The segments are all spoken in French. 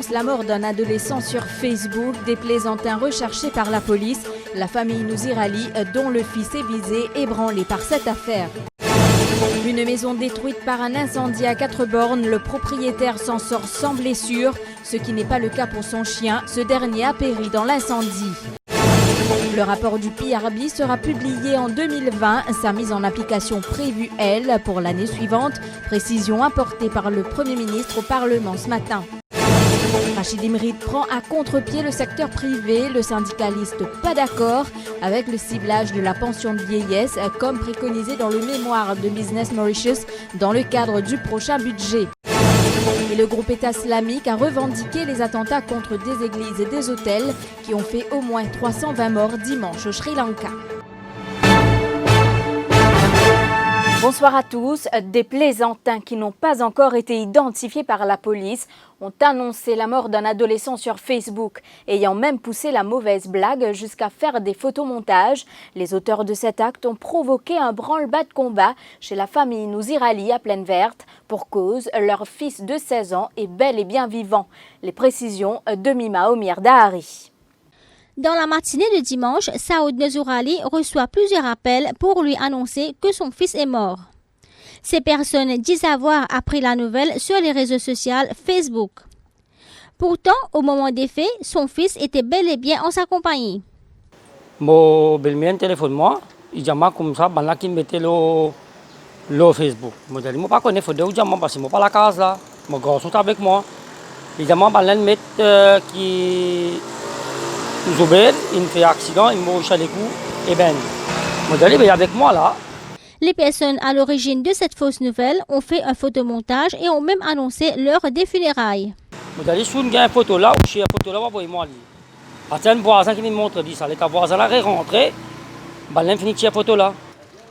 annonce la mort d'un adolescent sur Facebook. Des plaisantins recherchés par la police. La famille Nouzirali, dont le fils est visé, ébranlé par cette affaire. Une maison détruite par un incendie à 4 bornes. Le propriétaire s'en sort sans blessure, ce qui n'est pas le cas pour son chien. Ce dernier a péri dans l'incendie. Le rapport du PRB sera publié en 2020. Sa mise en application prévue, elle, pour l'année suivante. Précision apportée par le Premier ministre au Parlement ce matin. Rachid Imrid prend à contre-pied le secteur privé. Le syndicaliste pas d'accord avec le ciblage de la pension de vieillesse comme préconisé dans le mémoire de Business Mauritius dans le cadre du prochain budget. Et le groupe État islamique a revendiqué les attentats contre des églises et des hôtels qui ont fait au moins 320 morts dimanche au Sri Lanka. Bonsoir à tous. Des plaisantins qui n'ont pas encore été identifiés par la police ont annoncé la mort d'un adolescent sur Facebook, ayant même poussé la mauvaise blague jusqu'à faire des photomontages. Les auteurs de cet acte ont provoqué un branle-bas de combat chez la famille Nouzirali à Plaine Verte. Pour cause, leur fils de 16 ans est bel et bien vivant. Les précisions de Mima Omir Dahari. Dans la matinée de dimanche, Saoud Nouzirali reçoit plusieurs appels pour lui annoncer que son fils est mort. Ces personnes disent avoir appris la nouvelle sur les réseaux sociaux Facebook. Pourtant, au moment des faits, son fils était bel et bien en sa compagnie. Mon belle-mère téléphone moi, il m'a comme ça, ben là qui mettait le Facebook. Moi je dis moi pas connais faut deux jamma parce que moi pas la case là, mon gars sont avec moi. Il m'a ben là mettre qui Zubair, il me fait accident, il m'a les coups et ben moi je dis ben avec moi là. Les personnes à l'origine de cette fausse nouvelle ont fait un photomontage et ont même annoncé l'heure des funérailles. Je suis allé une photo là, où je suis photo là, vous moi. C'est un voisin qui me montre ça. Les voisins là est rentré, ben fini la photo là.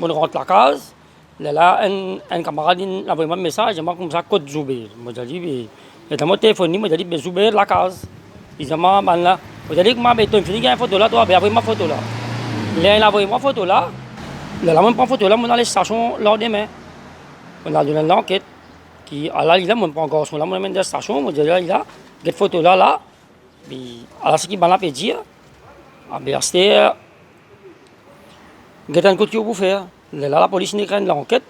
On rentre la case, là un camarade a envoyé un message, il m'a comme ça code Zubair. Moi j'ai dit, il a mon téléphone, moi j'ai dit Zubair la case. Il m'a ben là, moi j'ai dit que ma béton fini une photo là, toi ben envoyé ma photo là. Là il a envoyé ma photo là. Là, on prend photo là, on a les stations lors des mains. On a donné l'enquête qui, là, il a mon prend garçon là, on amène des stations, on dit là, il a des photos là, puis alors ce qui m'a fait dire, ah ben c'était, il y a un côté pour faire. Là, la police n'est qu'une l'enquête.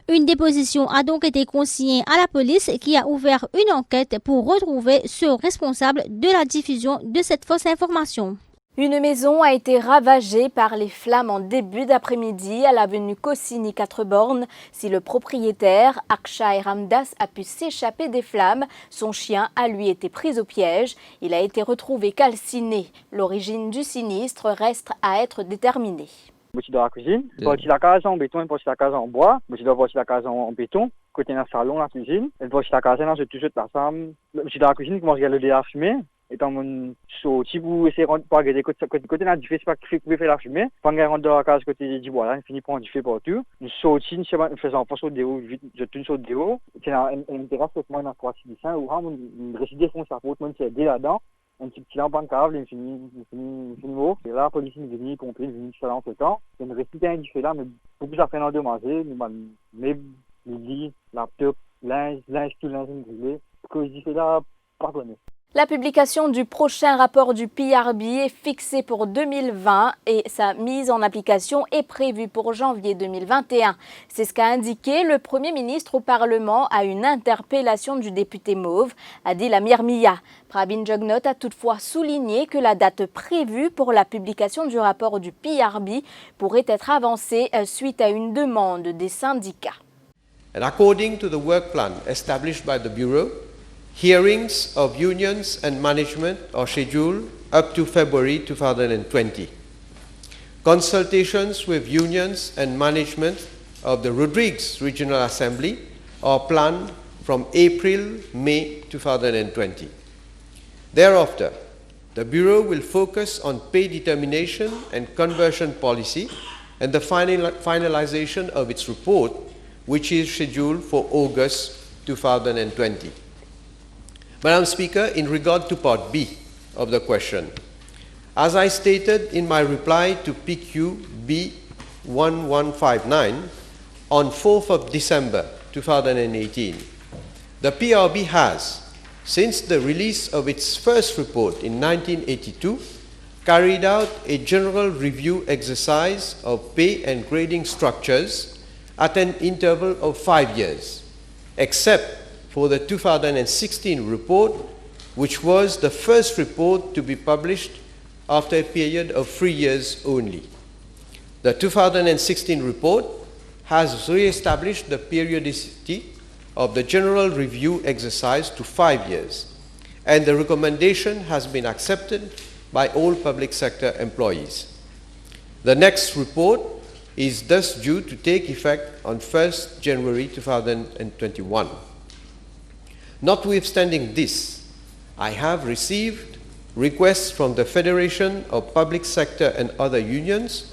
Une déposition a donc été consignée à la police qui a ouvert une enquête pour retrouver ce responsable de la diffusion de cette fausse information. Une maison a été ravagée par les flammes en début d'après-midi à l'avenue Cossini 4 bornes. Si le propriétaire, Akshay Ramdas, a pu s'échapper des flammes, son chien a lui été pris au piège. Il a été retrouvé calciné. L'origine du sinistre reste à être déterminée. Je suis dans la cuisine, je suis la case en béton, je suis la case en bois, je suis la case en béton, côté dans le salon, la cuisine, je suis la case dans tout de la salle. Je suis dans la cuisine, je commence à regarder la fumée. Et dans mon sortie pour essayer de regarder côté là, du fait, c'est pas qu'il pouvait faire la fumée. Quand on rentre dans la case côté du bois là, il finit par du fait partout. Une sortie, je faisais un poste de haut, je tourne sur de haut. C'est une terrasse que moi dans 365 où on décide de foncer sa porte, moi c'est là-dedans. Un petit lampe en câble, il finit haut. Et là, la police est venue, pompiers, ils sont venus en ce temps. Il y a une récipient du fait là, mais beaucoup ça fait en demander. Mais les lits, laptop, linge, tout linge brûlé. Ce que je dis là, pas connu. La publication du prochain rapport du PRB est fixée pour 2020 et sa mise en application est prévue pour janvier 2021. C'est ce qu'a indiqué le Premier ministre au Parlement à une interpellation du député Mauve, Adil Amir Mia. Pravin Jugnauth a toutefois souligné que la date prévue pour la publication du rapport du PRB pourrait être avancée suite à une demande des syndicats. And according to the work plan established by the Bureau, hearings of unions and management are scheduled up to February 2020. Consultations with unions and management of the Rodrigues Regional Assembly are planned from April-May 2020. Thereafter, the Bureau will focus on pay determination and conversion policy and the finalization of its report, which is scheduled for August 2020. Madam Speaker, in regard to Part B of the question, as I stated in my reply to PQ B1159 on 4th of December 2018, the PRB has, since the release of its first report in 1982, carried out a general review exercise of pay and grading structures at an interval of 5 years, except for the 2016 report, which was the first report to be published after a period of 3 years only. The 2016 report has re-established the periodicity of the general review exercise to 5 years, and the recommendation has been accepted by all public sector employees. The next report is thus due to take effect on 1st January 2021. Notwithstanding this, I have received requests from the Federation of Public Sector and other unions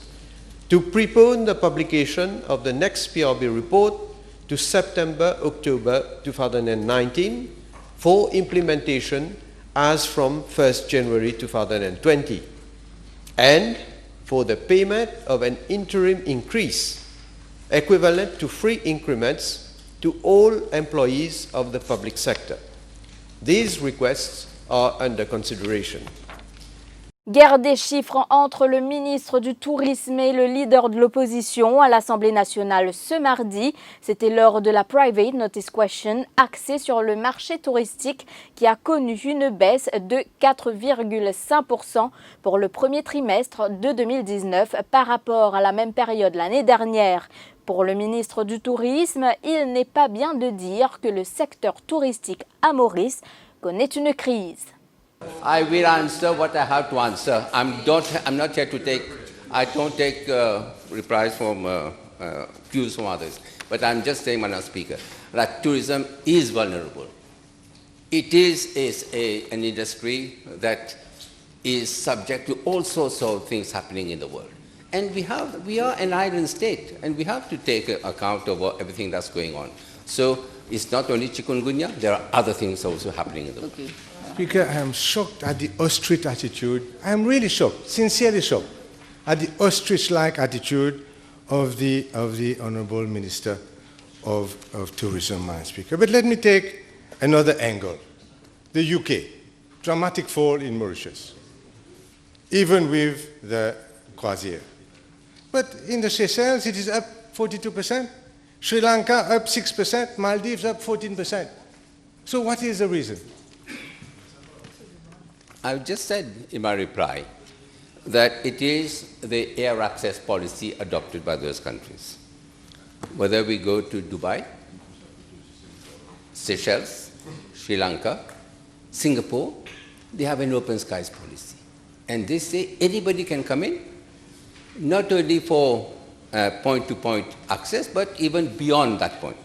to prepone the publication of the next PRB report to September-October 2019 for implementation as from 1st January 2020, and for the payment of an interim increase equivalent to 3 increments to all employees of the public sector. These requests are under consideration. Guerre des chiffres entre le ministre du Tourisme et le leader de l'opposition à l'Assemblée nationale ce mardi. C'était lors de la Private Notice Question axée sur le marché touristique qui a connu une baisse de 4,5% pour le premier trimestre de 2019 par rapport à la même période l'année dernière. Pour le ministre du Tourisme, il n'est pas bien de dire que le secteur touristique à Maurice connaît une crise. I will answer what I have to answer. I'm not here to take. I don't take replies from cues from others. But I'm just saying, Madam Speaker, that tourism is vulnerable. It is an industry that is subject to all sorts of things happening in the world, and we are an island state, and we have to take account of everything that's going on. So it's not only chikungunya; there are other things also happening in the world. Okay. Speaker, I am shocked at the ostrich attitude. I am really shocked, sincerely shocked, at the ostrich-like attitude of the Honourable Minister of Tourism, Madam Speaker. But let me take another angle. The UK, dramatic fall in Mauritius, even with the croisière. But in the Seychelles, it is up 42%. Sri Lanka up 6%. Maldives up 14%. So what is the reason? I've just said in my reply that it is the air access policy adopted by those countries. Whether we go to Dubai, Seychelles, Sri Lanka, Singapore, they have an open skies policy. And they say anybody can come in, not only for point-to-point access, but even beyond that point.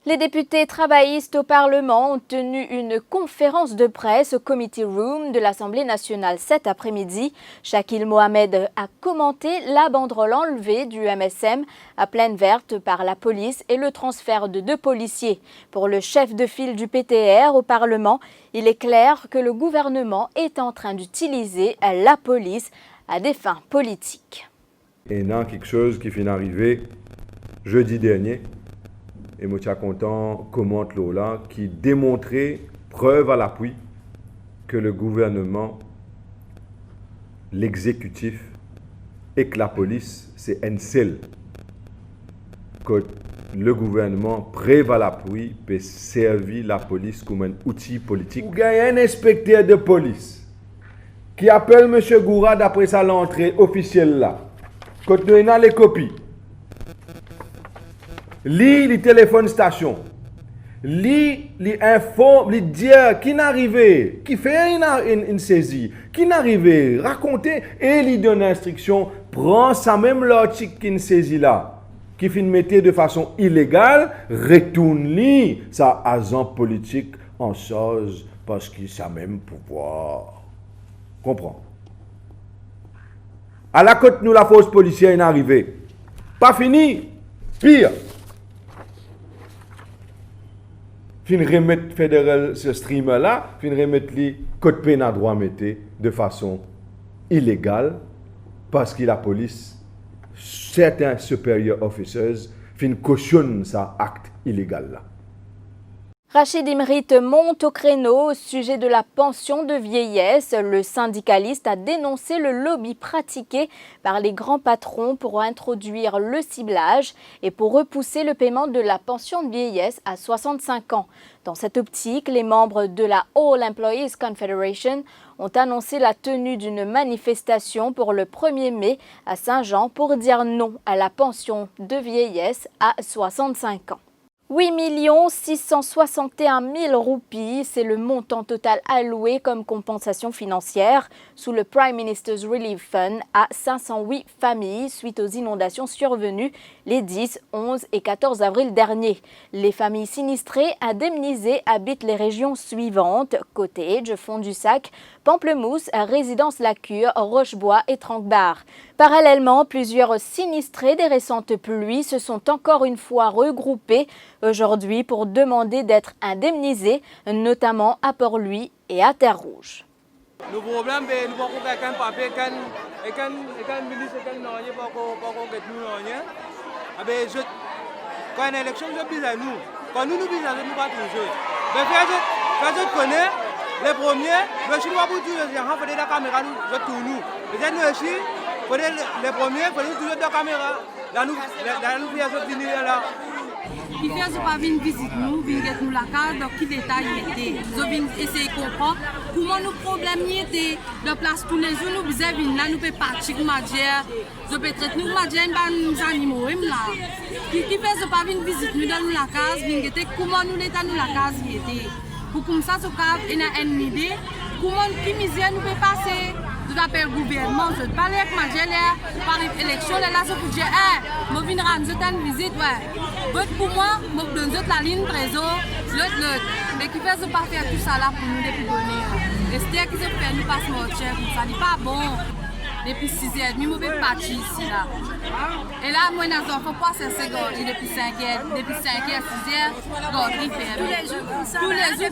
Les députés travaillistes au Parlement ont tenu une conférence de presse au Committee Room de l'Assemblée nationale cet après-midi. Shakil Mohamed a commenté la banderole enlevée du MSM à Plaine Verte par la police et le transfert de 2 policiers. Pour le chef de file du PTR au Parlement, il est clair que le gouvernement est en train d'utiliser la police à des fins politiques. Et il y a quelque chose qui vient d'arriver jeudi dernier. Et je suis content commente là qui démontrait, preuve à l'appui, que le gouvernement, l'exécutif et que la police, c'est un seul. Que le gouvernement, preuve à l'appui, peut servir la police comme un outil politique. Il y a un inspecteur de police qui appelle M. Gourad après sa l'entrée officielle là. Quand nous avons les copies. Li les téléphones station, li info, li dire qui n'arrive, qui fait une saisie, qui n'arrive, raconter et li donne instruction, prend ça même l'article qui saisit là, qui fait mettre de façon illégale, retourne li sa agent politique en chose parce qu'il a même pouvoir. Comprends? À la côte nous la force policière est arrivée. Pas fini, pire. Fin remettre fédéral ce streamer là, fin remettre les code pénal droit mettre de façon illégale parce que la police, certains superior officers, fin cautionne ça acte illégal là. Rachid Imrit monte au créneau au sujet de la pension de vieillesse. Le syndicaliste a dénoncé le lobby pratiqué par les grands patrons pour introduire le ciblage et pour repousser le paiement de la pension de vieillesse à 65 ans. Dans cette optique, les membres de la All Employees Confederation ont annoncé la tenue d'une manifestation pour le 1er mai à Saint-Jean pour dire non à la pension de vieillesse à 65 ans. 8 661 000 roupies, c'est le montant total alloué comme compensation financière sous le Prime Minister's Relief Fund à 508 familles suite aux inondations survenues les 10, 11 et 14 avril dernier. Les familles sinistrées indemnisées habitent les régions suivantes: Cottage, Fond-du-Sac, Pamplemousse, Résidence La Cure, Rochebois et Tranquebar. Parallèlement, plusieurs sinistrés des récentes pluies se sont encore une fois regroupés aujourd'hui pour demander d'être indemnisés, notamment à Port-Louis et à Terre-Rouge. Le problème, c'est que nous avons un papier, quand une élection, je dis à nous. Quand nous disons à nous, pas toujours. Mais je connais les premiers, je suis pas pour tout, je fais la caméra, je tourne. Peut-être aussi, les premiers, il faut toujours la caméra. Là, nous faisons là. Qui fait que pas venir visiter nous, venir nous la case, donc qui détaille était. Nous venons essayer de comprendre comment nos problèmes étaient. De place tous les jours, nous venons là, nous pouvons partir comme matière. Je peux traiter nous matière, nous animaux là. Qui fait que pas venir visiter nous dans la case, venir comment nous l'état nous la case était. Pour comme ça, ce cas, il y a une idée. Comment qui misère nous peut passer. Tout appelle le gouvernement, je parle avec ma gélère, par l'élection, là, je peux dire, je viens rendre une visite, ouais. Pour moi, je donne la ligne trésor, l'autre. Mais qui fait, je ne pas faire tout ça là pour nous depuis donner. Et c'est qui se fait, nous passe notre chef, ça n'est pas bon. Depuis 6h30, je vais partir ici là. Et là, moi, les enfants passent à 5 heures, depuis 5h, 6h, tous les jours,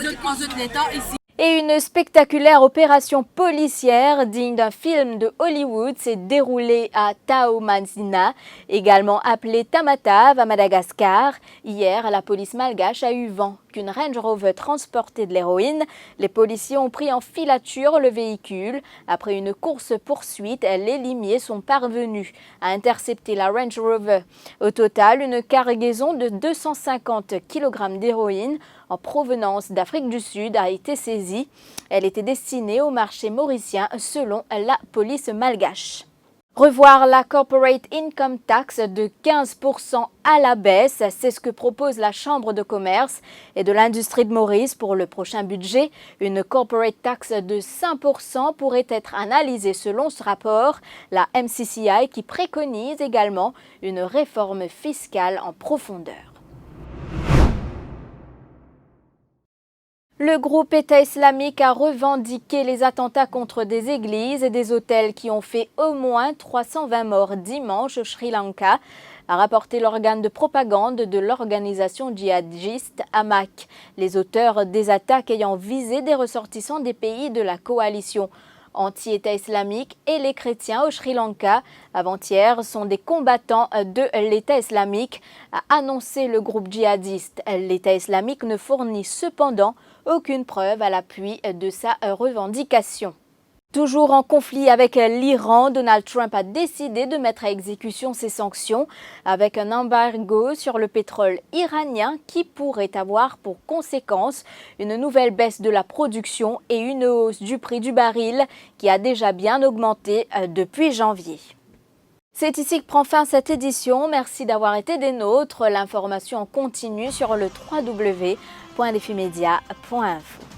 je prends le temps ici. Et une spectaculaire opération policière digne d'un film de Hollywood s'est déroulée à Taoumazina, également appelée Tamatave à Madagascar. Hier, la police malgache a eu vent qu'une Range Rover transportait de l'héroïne. Les policiers ont pris en filature le véhicule. Après une course-poursuite, les limiers sont parvenus à intercepter la Range Rover. Au total, une cargaison de 250 kg d'héroïne en provenance d'Afrique du Sud a été saisie. Elle était destinée au marché mauricien selon la police malgache. Revoir la corporate income tax de 15% à la baisse, c'est ce que propose la Chambre de commerce et de l'industrie de Maurice pour le prochain budget. Une corporate tax de 5% pourrait être analysée selon ce rapport. La MCCI qui préconise également une réforme fiscale en profondeur. Le groupe État islamique a revendiqué les attentats contre des églises et des hôtels qui ont fait au moins 320 morts dimanche au Sri Lanka, a rapporté l'organe de propagande de l'organisation djihadiste Hamak. Les auteurs des attaques ayant visé des ressortissants des pays de la coalition anti-État islamique et les chrétiens au Sri Lanka avant-hier sont des combattants de l'État islamique, a annoncé le groupe djihadiste. L'État islamique ne fournit cependant aucune preuve à l'appui de sa revendication. Toujours en conflit avec l'Iran, Donald Trump a décidé de mettre à exécution ses sanctions avec un embargo sur le pétrole iranien qui pourrait avoir pour conséquence une nouvelle baisse de la production et une hausse du prix du baril qui a déjà bien augmenté depuis janvier. C'est ici que prend fin cette édition. Merci d'avoir été des nôtres. L'information continue sur le www.defimedia.info.